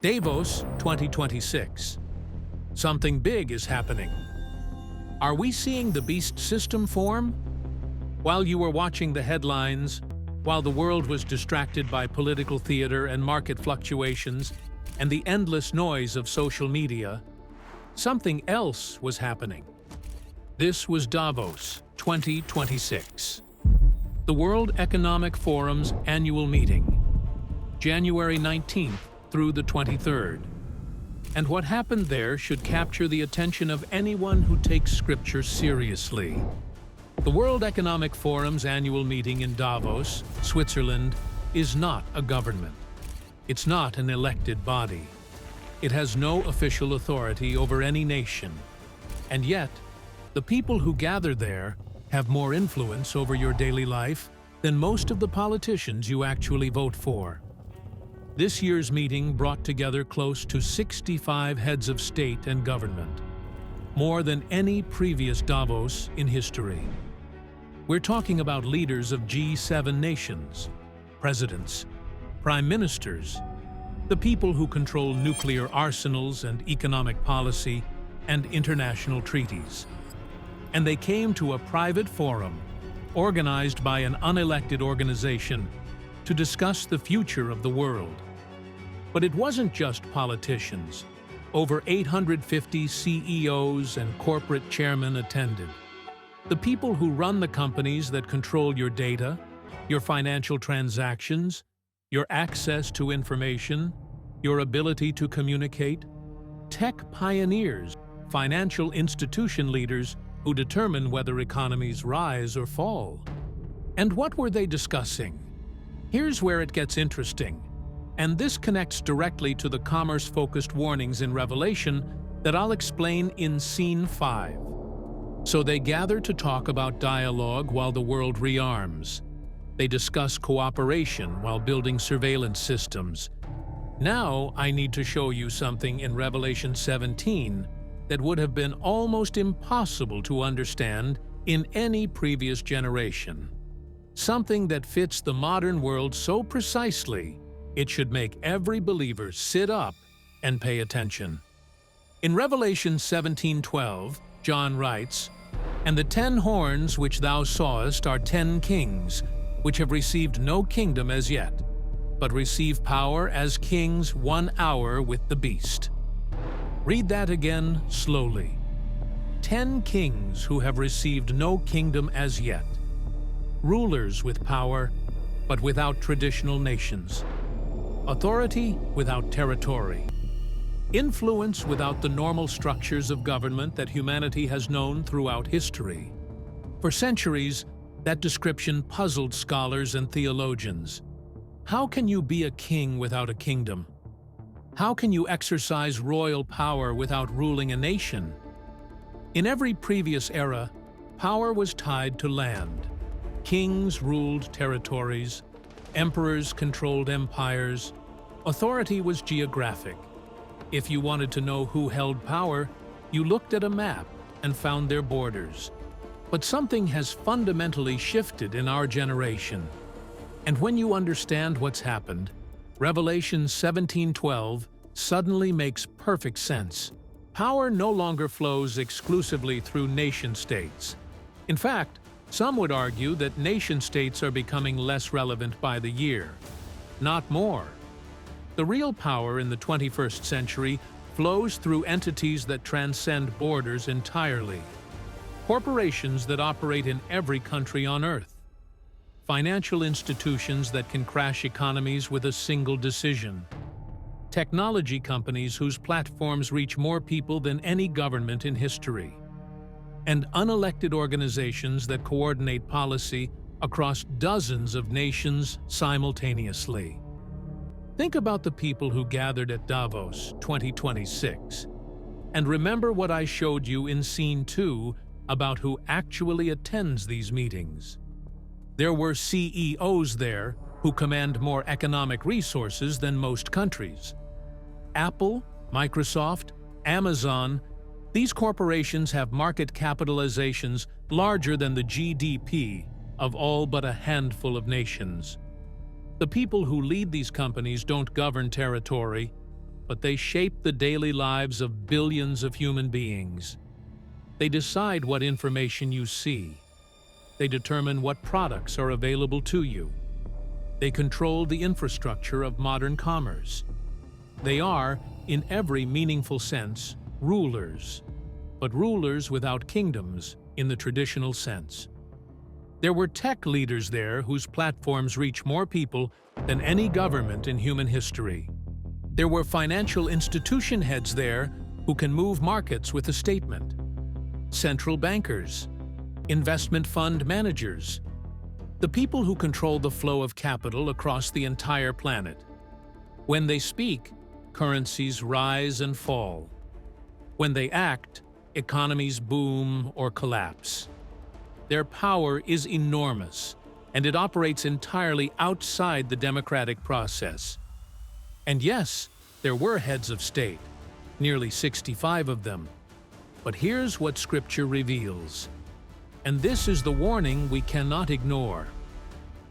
Davos 2026. Something big is happening. Are we seeing the beast system form? While you were watching the headlines, while the world was distracted by political theater and market fluctuations and the endless noise of social media, something else was happening. This was Davos 2026, the World Economic Forum's annual meeting, January 19th through the 23rd. And what happened there should capture the attention of anyone who takes Scripture seriously. The World Economic Forum's annual meeting in Davos, Switzerland, is not a government. It's not an elected body. It has no official authority over any nation. And yet, the people who gather there have more influence over your daily life than most of the politicians you actually vote for. This year's meeting brought together close to 65 heads of state and government, more than any previous Davos in history. We're talking about leaders of G7 nations, presidents, prime ministers, the people who control nuclear arsenals and economic policy and international treaties. And they came to a private forum, organized by an unelected organization, to discuss the future of the world. But it wasn't just politicians. Over 850 CEOs and corporate chairmen attended. The people who run the companies that control your data, your financial transactions, your access to information, your ability to communicate, tech pioneers, financial institution leaders who determine whether economies rise or fall. And what were they discussing? Here's where it gets interesting. And this connects directly to the commerce-focused warnings in Revelation that I'll explain in Scene 5. So they gather to talk about dialogue while the world rearms. They discuss cooperation while building surveillance systems. Now I need to show you something in Revelation 17 that would have been almost impossible to understand in any previous generation. Something that fits the modern world so precisely it should make every believer sit up and pay attention. In Revelation 17:12, John writes, "And the 10 horns which thou sawest are 10 kings, which have received no kingdom as yet, but receive power as kings 1 hour with the beast." Read that again slowly. 10 kings who have received no kingdom as yet. Rulers with power, but without traditional nations. Authority without territory. Influence without the normal structures of government that humanity has known throughout history. For centuries, that description puzzled scholars and theologians. How can you be a king without a kingdom? How can you exercise royal power without ruling a nation? In every previous era, power was tied to land. Kings ruled territories. Emperors controlled empires. Authority was geographic. If you wanted to know who held power, you looked at a map and found their borders. But something has fundamentally shifted in our generation. And when you understand what's happened, Revelation 17:12 suddenly makes perfect sense. Power no longer flows exclusively through nation-states. In fact, some would argue that nation-states are becoming less relevant by the year, not more. The real power in the 21st century flows through entities that transcend borders entirely. Corporations that operate in every country on Earth. Financial institutions that can crash economies with a single decision. Technology companies whose platforms reach more people than any government in history. And unelected organizations that coordinate policy across dozens of nations simultaneously. Think about the people who gathered at Davos 2026. And remember what I showed you in Scene 2 about who actually attends these meetings. There were CEOs there who command more economic resources than most countries. Apple, Microsoft, Amazon, these corporations have market capitalizations larger than the GDP of all but a handful of nations. The people who lead these companies don't govern territory, but they shape the daily lives of billions of human beings. They decide what information you see. They determine what products are available to you. They control the infrastructure of modern commerce. They are, in every meaningful sense, rulers, but rulers without kingdoms in the traditional sense. There were tech leaders there whose platforms reach more people than any government in human history. There were financial institution heads there who can move markets with a statement. Central bankers, investment fund managers, the people who control the flow of capital across the entire planet. When they speak, currencies rise and fall. When they act, economies boom or collapse. Their power is enormous, and it operates entirely outside the democratic process. And yes, there were heads of state, nearly 65 of them. But here's what Scripture reveals. And this is the warning we cannot ignore.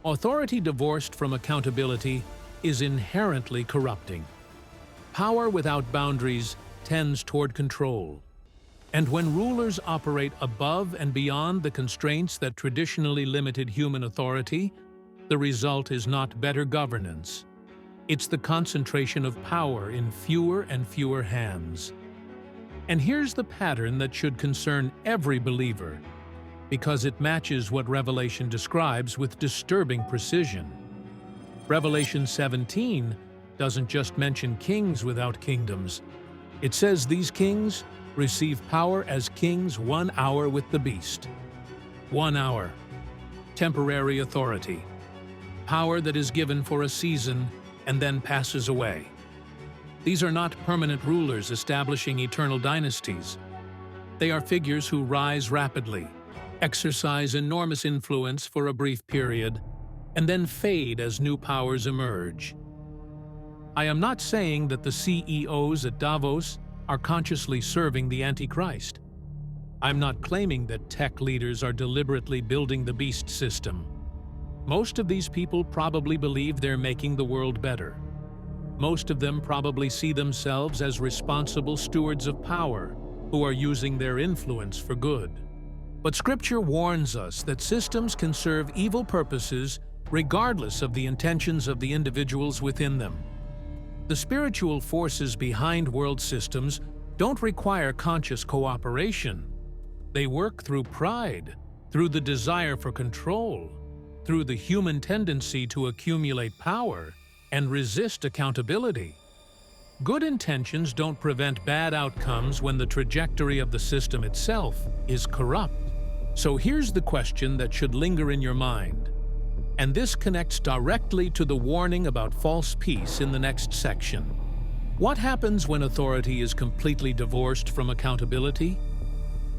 Authority divorced from accountability is inherently corrupting. Power without boundaries tends toward control. And when rulers operate above and beyond the constraints that traditionally limited human authority, the result is not better governance. It's the concentration of power in fewer and fewer hands. And here's the pattern that should concern every believer, because it matches what Revelation describes with disturbing precision. Revelation 17 doesn't just mention kings without kingdoms. It says these kings receive power as kings 1 hour with the beast. 1 hour. Temporary authority. Power that is given for a season and then passes away. These are not permanent rulers establishing eternal dynasties. They are figures who rise rapidly, exercise enormous influence for a brief period, and then fade as new powers emerge. I am not saying that the CEOs at Davos are consciously serving the Antichrist. I'm not claiming that tech leaders are deliberately building the beast system. Most of these people probably believe they're making the world better. Most of them probably see themselves as responsible stewards of power who are using their influence for good. But Scripture warns us that systems can serve evil purposes regardless of the intentions of the individuals within them. The spiritual forces behind world systems don't require conscious cooperation. They work through pride, through the desire for control, through the human tendency to accumulate power and resist accountability. Good intentions don't prevent bad outcomes when the trajectory of the system itself is corrupt. So here's the question that should linger in your mind. And this connects directly to the warning about false peace in the next section. What happens when authority is completely divorced from accountability?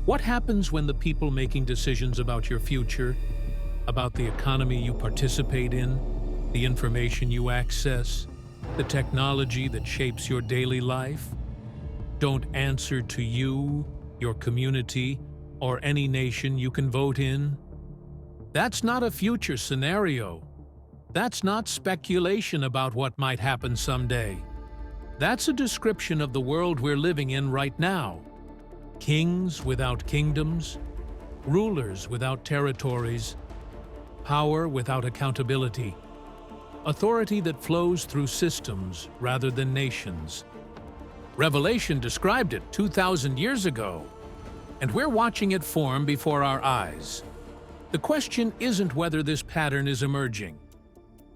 What happens when the people making decisions about your future, about the economy you participate in, the information you access, the technology that shapes your daily life, don't answer to you, your community, or any nation you can vote in? That's not a future scenario. That's not speculation about what might happen someday. That's a description of the world we're living in right now. Kings without kingdoms, rulers without territories, power without accountability, authority that flows through systems rather than nations. Revelation described it 2,000 years ago, and we're watching it form before our eyes. The question isn't whether this pattern is emerging.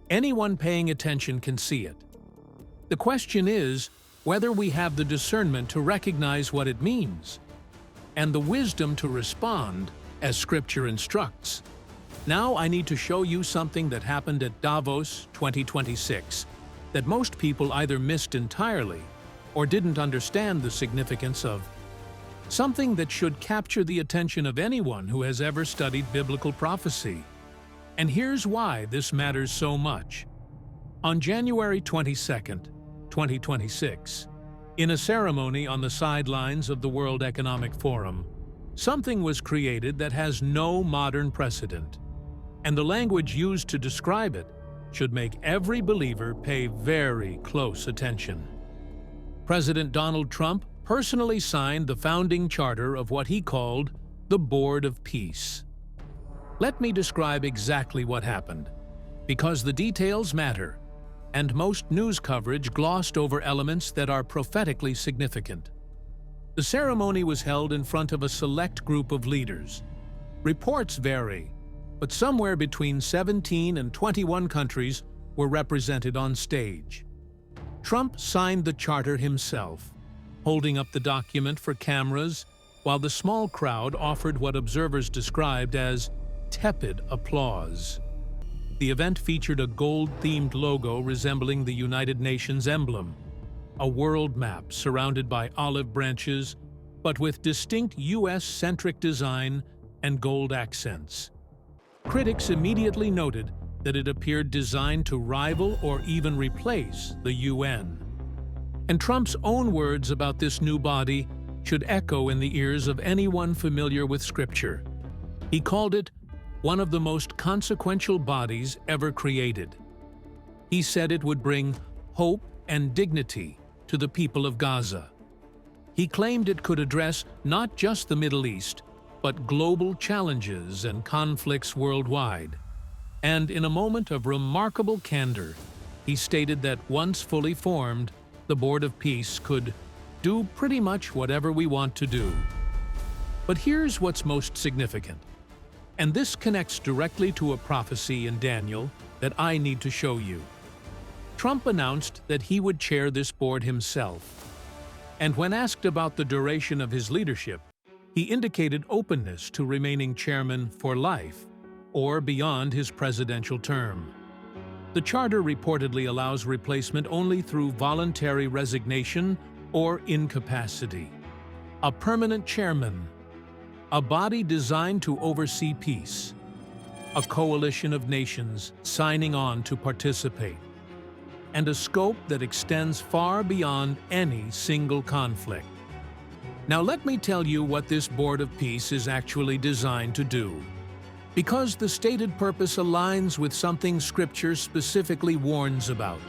Anyone paying attention can see it. The question is whether we have the discernment to recognize what it means, and the wisdom to respond as Scripture instructs. Now I need to show you something that happened at Davos 2026 that most people either missed entirely or didn't understand the significance of. Something that should capture the attention of anyone who has ever studied biblical prophecy. And here's why this matters so much. On January 22nd, 2026, in a ceremony on the sidelines of the World Economic Forum, something was created that has no modern precedent, and the language used to describe it should make every believer pay very close attention. President Donald Trump personally signed the founding charter of what he called the Board of Peace. Let me describe exactly what happened, because the details matter, and most news coverage glossed over elements that are prophetically significant. The ceremony was held in front of a select group of leaders. Reports vary, but somewhere between 17 and 21 countries were represented on stage. Trump signed the charter himself, holding up the document for cameras, while the small crowd offered what observers described as tepid applause. The event featured a gold-themed logo resembling the United Nations emblem, a world map surrounded by olive branches, but with distinct U.S.-centric design and gold accents. Critics immediately noted that it appeared designed to rival or even replace the UN. And Trump's own words about this new body should echo in the ears of anyone familiar with Scripture. He called it one of the most consequential bodies ever created. He said it would bring hope and dignity to the people of Gaza. He claimed it could address not just the Middle East, but global challenges and conflicts worldwide. And in a moment of remarkable candor, he stated that once fully formed, the Board of Peace could do pretty much whatever we want to do. But here's what's most significant, and this connects directly to a prophecy in Daniel that I need to show you. Trump announced that he would chair this board himself, and when asked about the duration of his leadership, he indicated openness to remaining chairman for life or beyond his presidential term. The charter reportedly allows replacement only through voluntary resignation or incapacity. A permanent chairman, a body designed to oversee peace, a coalition of nations signing on to participate, and a scope that extends far beyond any single conflict. Now let me tell you what this Board of Peace is actually designed to do, because the stated purpose aligns with something Scripture specifically warns about.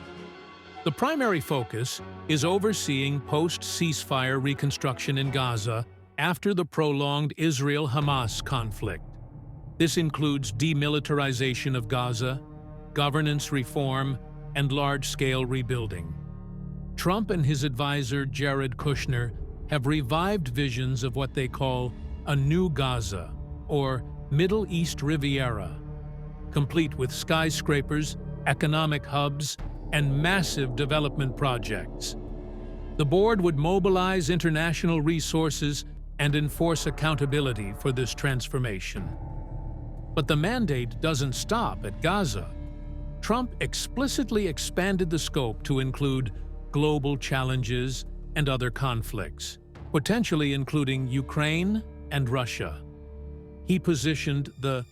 The primary focus is overseeing post-ceasefire reconstruction in Gaza after the prolonged Israel-Hamas conflict. This includes demilitarization of Gaza, governance reform, and large-scale rebuilding. Trump and his advisor Jared Kushner have revived visions of what they call a new Gaza, or Middle East Riviera, complete with skyscrapers, economic hubs, and massive development projects. The board would mobilize international resources and enforce accountability for this transformation. But the mandate doesn't stop at Gaza. Trump explicitly expanded the scope to include global challenges and other conflicts, potentially including Ukraine and Russia. He positioned the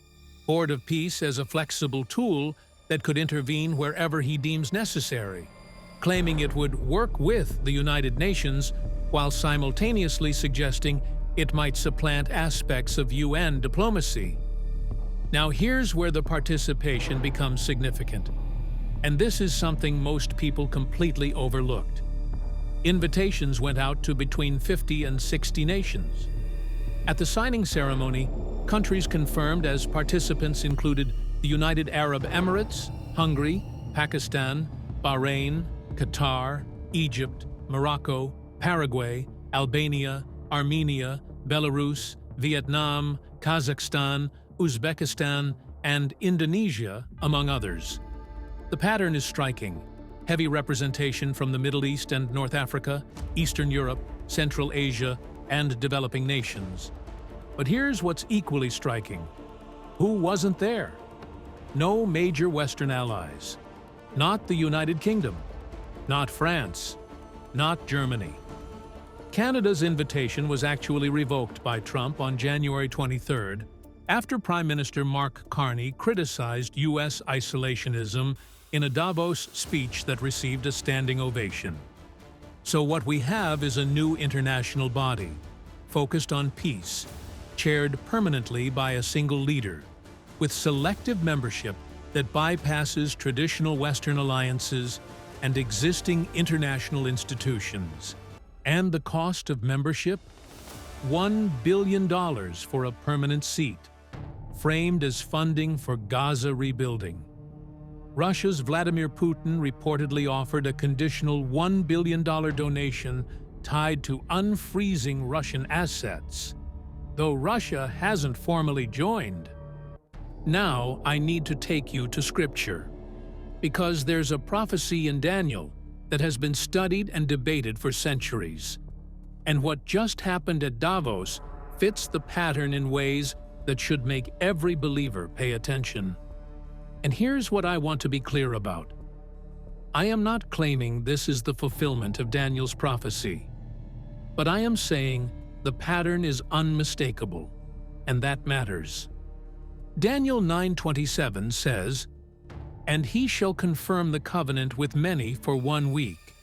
Board of Peace as a flexible tool that could intervene wherever he deems necessary, claiming it would work with the United Nations while simultaneously suggesting it might supplant aspects of UN diplomacy. Now here's where the participation becomes significant, and this is something most people completely overlooked. Invitations went out to between 50 and 60 nations. At the signing ceremony, countries confirmed as participants included the United Arab Emirates, Hungary, Pakistan, Bahrain, Qatar, Egypt, Morocco, Paraguay, Albania, Armenia, Belarus, Vietnam, Kazakhstan, Uzbekistan, and Indonesia, among others. The pattern is striking. Heavy representation from the Middle East and North Africa, Eastern Europe, Central Asia, and developing nations. But here's what's equally striking. Who wasn't there? No major Western allies. Not the United Kingdom. Not France. Not Germany. Canada's invitation was actually revoked by Trump on January 23rd, after Prime Minister Mark Carney criticized U.S. isolationism in a Davos speech that received a standing ovation. So what we have is a new international body, focused on peace, chaired permanently by a single leader, with selective membership that bypasses traditional Western alliances and existing international institutions. And the cost of membership? $1 billion for a permanent seat, framed as funding for Gaza rebuilding. Russia's Vladimir Putin reportedly offered a conditional $1 billion donation tied to unfreezing Russian assets, though Russia hasn't formally joined. Now I need to take you to Scripture, because there's a prophecy in Daniel that has been studied and debated for centuries. And what just happened at Davos fits the pattern in ways that should make every believer pay attention. And here's what I want to be clear about. I am not claiming this is the fulfillment of Daniel's prophecy, but I am saying the pattern is unmistakable, and that matters. Daniel 9:27 says, "And he shall confirm the covenant with many for 1 week.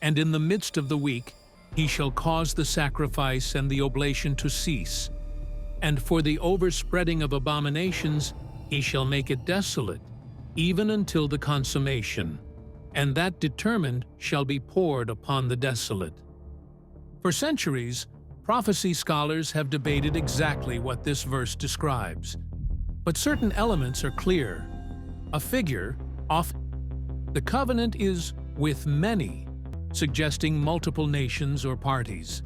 And in the midst of the week he shall cause the sacrifice and the oblation to cease. And for the overspreading of abominations he shall make it desolate, even until the consummation. And that determined shall be poured upon the desolate." For centuries, prophecy scholars have debated exactly what this verse describes. But certain elements are clear. A figure, often, the covenant is with many, suggesting multiple nations or parties.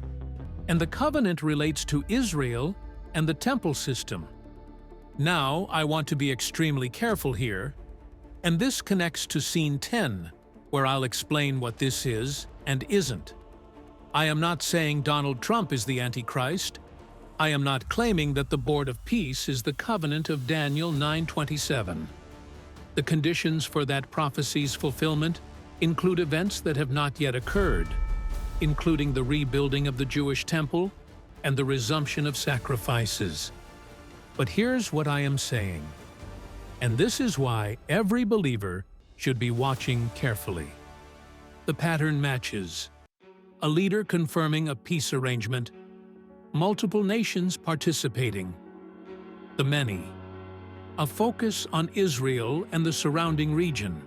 And the covenant relates to Israel and the temple system. Now, I want to be extremely careful here, and this connects to scene 10, where I'll explain what this is and isn't. I am not saying Donald Trump is the Antichrist. I am not claiming that the Board of Peace is the covenant of Daniel 9:27. The conditions for that prophecy's fulfillment include events that have not yet occurred, including the rebuilding of the Jewish temple and the resumption of sacrifices. But here's what I am saying, and this is why every believer should be watching carefully. The pattern matches: a leader confirming a peace arrangement, multiple nations participating, the many, a focus on Israel and the surrounding region.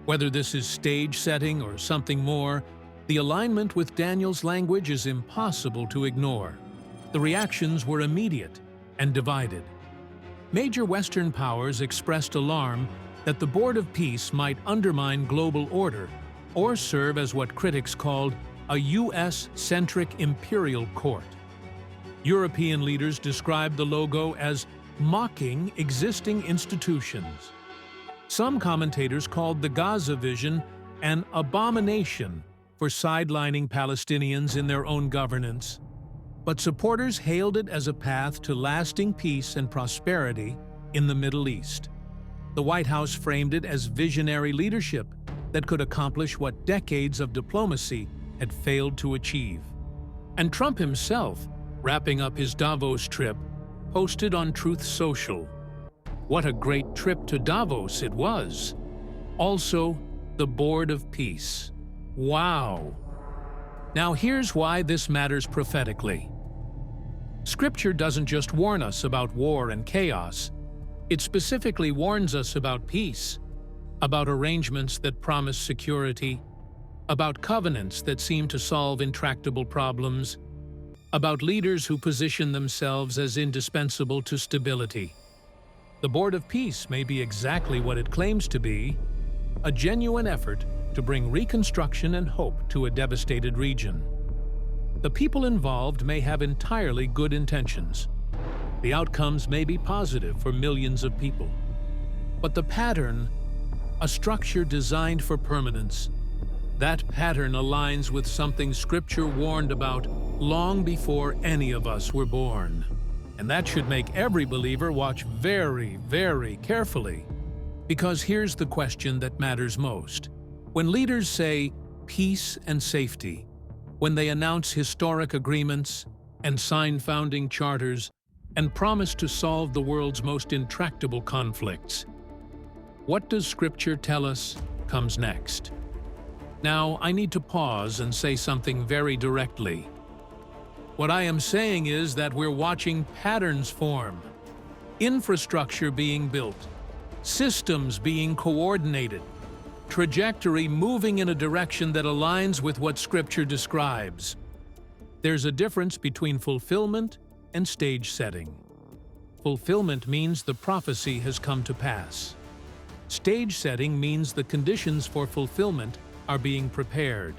Whether this is stage setting or something more, the alignment with Daniel's language is impossible to ignore. The reactions were immediate and divided. Major Western powers expressed alarm that the Board of Peace might undermine global order or serve as what critics called a U.S.-centric imperial court. European leaders described the logo as mocking existing institutions. Some commentators called the Gaza vision an abomination for sidelining Palestinians in their own governance. But supporters hailed it as a path to lasting peace and prosperity in the Middle East. The White House framed it as visionary leadership that could accomplish what decades of diplomacy had failed to achieve. And Trump himself, wrapping up his Davos trip, posted on Truth Social, "What a great trip to Davos it was. Also, the Board of Peace. Wow." Now here's why this matters prophetically. Scripture doesn't just warn us about war and chaos. It specifically warns us about peace, about arrangements that promise security, about covenants that seem to solve intractable problems, about leaders who position themselves as indispensable to stability. The Board of Peace may be exactly what it claims to be, a genuine effort to bring reconstruction and hope to a devastated region. The people involved may have entirely good intentions. The outcomes may be positive for millions of people. But the pattern, a structure designed for permanence, that pattern aligns with something Scripture warned about long before any of us were born. And that should make every believer watch very, very carefully. Because here's the question that matters most. When leaders say peace and safety, when they announce historic agreements and sign founding charters and promise to solve the world's most intractable conflicts, what does Scripture tell us comes next? Now, I need to pause and say something very directly. What I am saying is that we're watching patterns form, infrastructure being built, systems being coordinated, trajectory moving in a direction that aligns with what Scripture describes. There's a difference between fulfillment and stage setting. Fulfillment means the prophecy has come to pass. Stage setting means the conditions for fulfillment are being prepared.